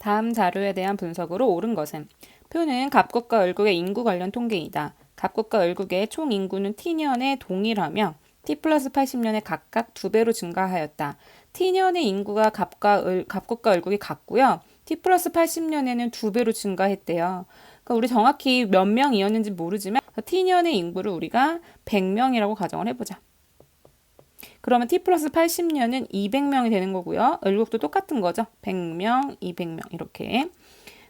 다음 자료에 대한 분석으로 옳은 것은 표는 갑국과 을국의 인구 관련 통계이다. 갑국과 을국의 총 인구는 t년에 동일하며 t 플러스 80년에 각각 2배로 증가하였다. t년의 인구가 갑국과 을국이 같고요. t 플러스 80년에는 2배로 증가했대요. 그러니까 우리 정확히 몇 명이었는지 모르지만 t년의 인구를 우리가 100명이라고 가정을 해보자. 그러면 t 플러스 80년은 200명이 되는 거고요. 을국도 똑같은 거죠. 100명, 200명 이렇게.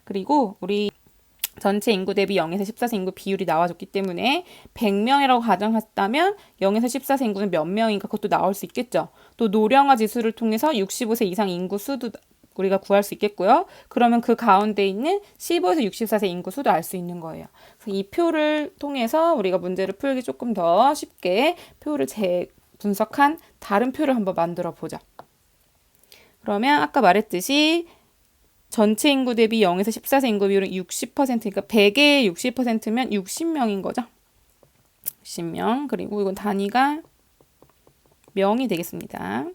그리고 우리 전체 인구 대비 0에서 14세 인구 비율이 나와줬기 때문에 100명이라고 가정했다면 0에서 14세 인구는 몇 명인가 그것도 나올 수 있겠죠. 또 노령화 지수를 통해서 65세 이상 인구 수도 우리가 구할 수 있겠고요. 그러면 그 가운데 있는 15에서 64세 인구 수도 알 수 있는 거예요. 그래서 이 표를 통해서 우리가 문제를 풀기 조금 더 쉽게 표를 분석한 다른 표를 한번 만들어 보자. 그러면 아까 말했듯이 전체 인구 대비 0에서 14세 인구 비율은 60%니까 100의 60%면 60명인 거죠. 60명. 그리고 이건 단위가 명이 되겠습니다.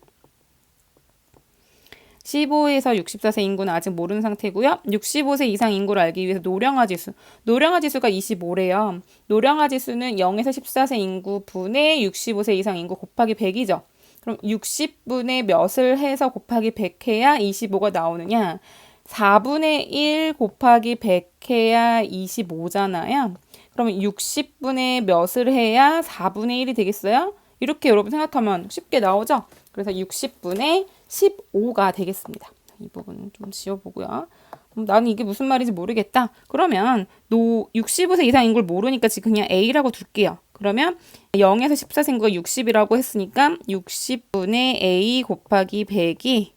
15에서 64세 인구는 아직 모르는 상태고요. 65세 이상 인구를 알기 위해서 노령화 지수. 노령화 지수가 25래요. 노령화 지수는 0에서 14세 인구 분의 65세 이상 인구 곱하기 100이죠. 그럼 60분의 몇을 해서 곱하기 100 해야 25가 나오느냐? 4분의 1 곱하기 100 해야 25잖아요. 그러면 60분의 몇을 해야 4분의 1이 되겠어요? 이렇게 여러분 생각하면 쉽게 나오죠? 그래서 60분의 15가 되겠습니다. 이 부분 좀 지워보고요. 나는 이게 무슨 말인지 모르겠다. 그러면 65세 이상 인구를 모르니까 지금 그냥 A라고 둘게요. 그러면 0에서 14세 인구가 60이라고 했으니까 60분의 A 곱하기 100이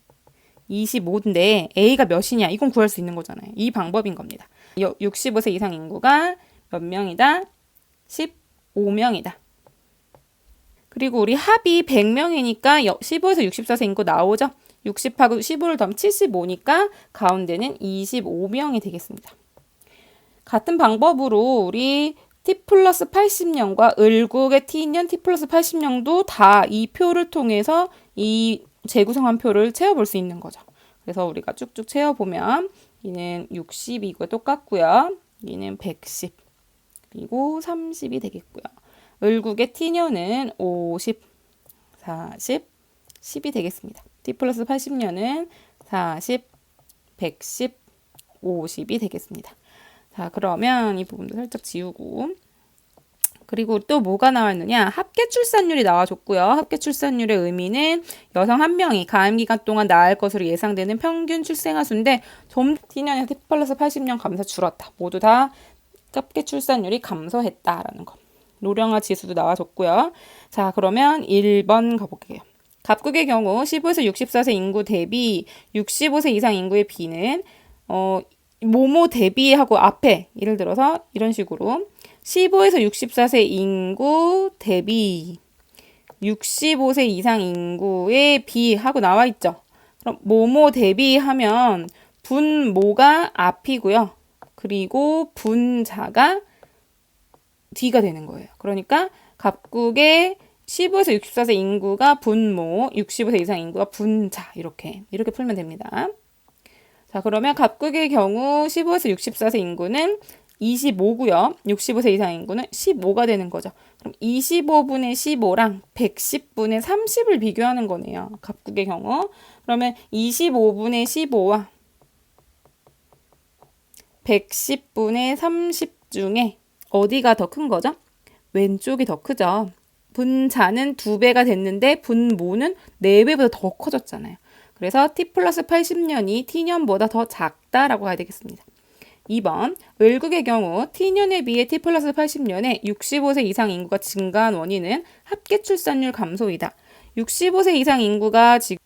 25인데 A가 몇이냐? 이건 구할 수 있는 거잖아요. 이 방법인 겁니다. 65세 이상 인구가 몇 명이다? 15명이다. 그리고 우리 합이 100명이니까 15에서 64세 인구 나오죠? 60하고 15를 더하면 75니까 가운데는 25명이 되겠습니다. 같은 방법으로 우리 t 플러스 80년과 을국의 t년 t 플러스 80년도 다 이 표를 통해서 이 재구성한 표를 채워볼 수 있는 거죠. 그래서 우리가 쭉쭉 채워보면 이는 60이고 똑같고요. 이는 110 그리고 30이 되겠고요. 을국의 t년은 50, 40, 10이 되겠습니다. t 플러스 80년은 40, 110, 50이 되겠습니다. 자, 그러면 이 부분도 살짝 지우고 그리고 또 뭐가 나왔느냐? 합계 출산율이 나와줬고요. 합계 출산율의 의미는 여성 한 명이 가임 기간 동안 낳을 것으로 예상되는 평균 출생아 수인데 t년에서 t 플러스 80년 감소 줄었다. 모두 다 합계 출산율이 감소했다라는 거. 노령화 지수도 나와줬고요. 자, 그러면 1번 가볼게요. 갑국의 경우 15에서 64세 인구 대비 65세 이상 인구의 비는 뭐뭐 대비하고 앞에 예를 들어서 이런 식으로 15에서 64세 인구 대비 65세 이상 인구의 비하고 나와 있죠. 그럼 뭐뭐 대비하면 분모가 앞이고요. 그리고 분자가 뒤가 되는 거예요. 그러니까 갑국의 15에서 64세 인구가 분모, 65세 이상 인구가 분자 이렇게 풀면 됩니다. 자, 그러면 갑국의 경우 15에서 64세 인구는 25고요. 65세 이상 인구는 15가 되는 거죠. 그럼 25분의 15랑 110분의 30을 비교하는 거네요. 갑국의 경우. 그러면 25분의 15와 110분의 30 중에 어디가 더 큰 거죠? 왼쪽이 더 크죠. 분자는 2배가 됐는데 분모는 4배보다 더 커졌잖아요. 그래서 t 플러스 80년이 t년보다 더 작다라고 가야 되겠습니다. 2번, 을국의 경우 t년에 비해 t 플러스 80년에 65세 이상 인구가 증가한 원인은 합계 출산율 감소이다. 65세 이상 인구가 지금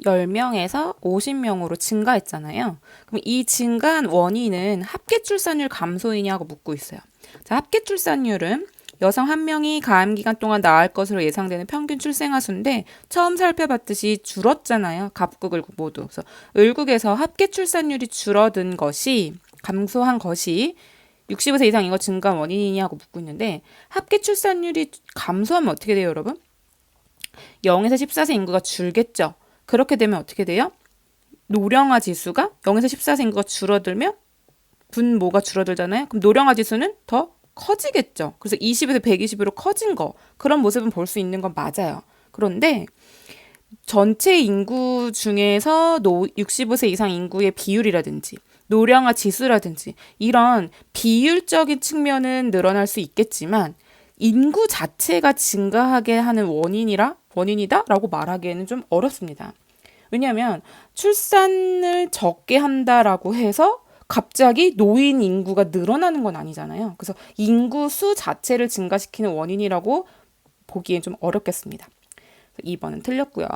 10명에서 50명으로 증가했잖아요. 그럼 이 증가한 원인은 합계 출산율 감소이냐고 묻고 있어요. 자, 합계 출산율은 여성 한 명이 가임 기간 동안 낳을 것으로 예상되는 평균 출생아 수인데 처음 살펴봤듯이 줄었잖아요. 갑국, 을국 모두. 그래서 을국에서 합계 출산율이 줄어든 것이 감소한 것이 65세 이상 인구 증가 원인이냐고 묻고 있는데 합계 출산율이 감소하면 어떻게 돼요, 여러분? 0에서 14세 인구가 줄겠죠. 그렇게 되면 어떻게 돼요? 노령화 지수가 0에서 14세 인구가 줄어들면 분모가 줄어들잖아요. 그럼 노령화 지수는 더 커지겠죠. 그래서 20에서 120으로 커진 거, 그런 모습은 볼 수 있는 건 맞아요. 그런데 전체 인구 중에서 65세 이상 인구의 비율이라든지 노령화 지수라든지 이런 비율적인 측면은 늘어날 수 있겠지만 인구 자체가 증가하게 하는 원인이다라고 말하기에는 좀 어렵습니다. 왜냐하면 출산을 적게 한다라고 해서 갑자기 노인 인구가 늘어나는 건 아니잖아요. 그래서 인구 수 자체를 증가시키는 원인이라고 보기엔 좀 어렵겠습니다. 2번은 틀렸고요.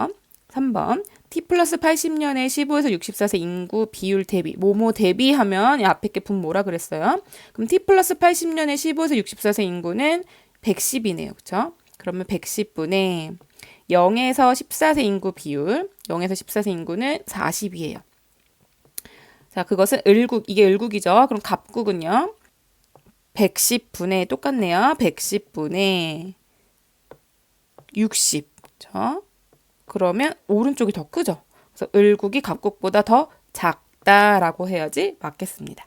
3번 T 플러스 80년에 15에서 64세 인구 비율 대비 뭐뭐 대비하면 앞에 게 분모라 그랬어요. 그럼 T 플러스 80년에 15에서 64세 인구는 110이네요. 그렇죠? 그러면 110분의 0에서 14세 인구 비율 0에서 14세 인구는 40이에요. 자, 그것은 이게 을국이죠. 그럼 갑국은요. 110분의 똑같네요. 110분의 60. 그렇죠? 그러면 오른쪽이 더 크죠. 그래서 을국이 갑국보다 더 작다라고 해야지 맞겠습니다.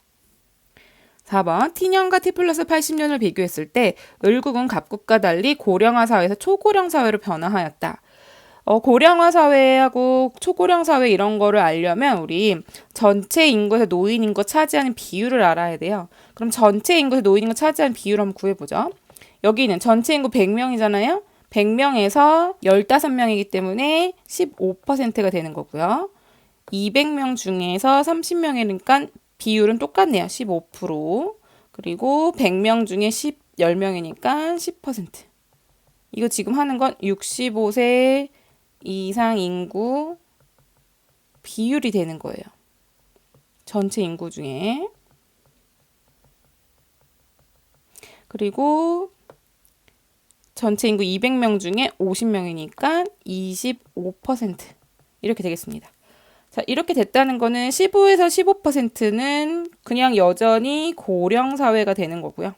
4번 T년과 T 플러스 80년을 비교했을 때 을국은 갑국과 달리 고령화 사회에서 초고령 사회로 변화하였다. 고령화 사회하고 초고령 사회 이런 거를 알려면 우리 전체 인구에서 노인 인구 차지하는 비율을 알아야 돼요. 그럼 전체 인구에서 노인 인구 차지하는 비율 한번 구해보죠. 여기는 전체 인구 100명이잖아요. 100명에서 15명이기 때문에 15%가 되는 거고요. 200명 중에서 30명이니까 비율은 똑같네요. 15%. 그리고 100명 중에 10명이니까 10%. 이거 지금 하는 건 65세 이상 인구 비율이 되는 거예요. 전체 인구 중에. 그리고 전체 인구 200명 중에 50명이니까 25% 이렇게 되겠습니다. 자, 이렇게 됐다는 거는 15에서 15%는 그냥 여전히 고령 사회가 되는 거고요.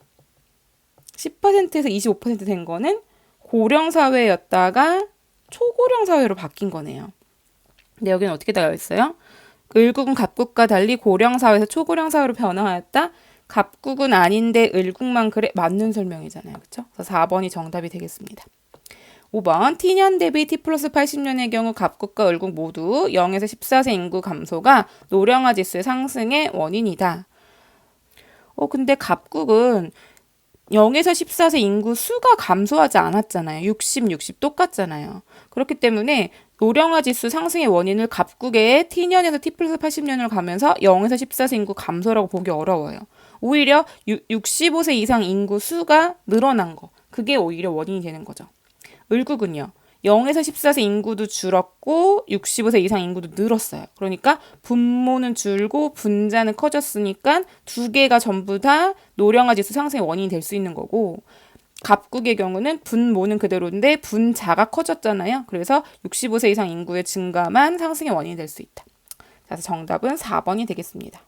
10%에서 25% 된 거는 고령 사회였다가 초고령 사회로 바뀐 거네요. 근데 여기는 어떻게 되어 있어요? 을국은 갑국과 달리 고령 사회에서 초고령 사회로 변화하였다. 갑국은 아닌데 을국만 그래? 맞는 설명이잖아요. 그렇죠? 그래서 4번이 정답이 되겠습니다. 5번 T년 대비 T 플러스 80년의 경우 갑국과 을국 모두 0에서 14세 인구 감소가 노령화 지수의 상승의 원인이다. 근데 갑국은 0에서 14세 인구 수가 감소하지 않았잖아요. 60 똑같잖아요. 그렇기 때문에 노령화 지수 상승의 원인을 갑국의 T년에서 T 플러스 80년을 가면서 0에서 14세 인구 감소라고 보기 어려워요. 오히려 65세 이상 인구 수가 늘어난 거. 그게 오히려 원인이 되는 거죠. 을국은요. 0에서 14세 인구도 줄었고 65세 이상 인구도 늘었어요. 그러니까 분모는 줄고 분자는 커졌으니까 두 개가 전부 다 노령화 지수 상승의 원인이 될 수 있는 거고 갑국의 경우는 분모는 그대로인데 분자가 커졌잖아요. 그래서 65세 이상 인구의 증가만 상승의 원인이 될 수 있다. 그래서 정답은 4번이 되겠습니다.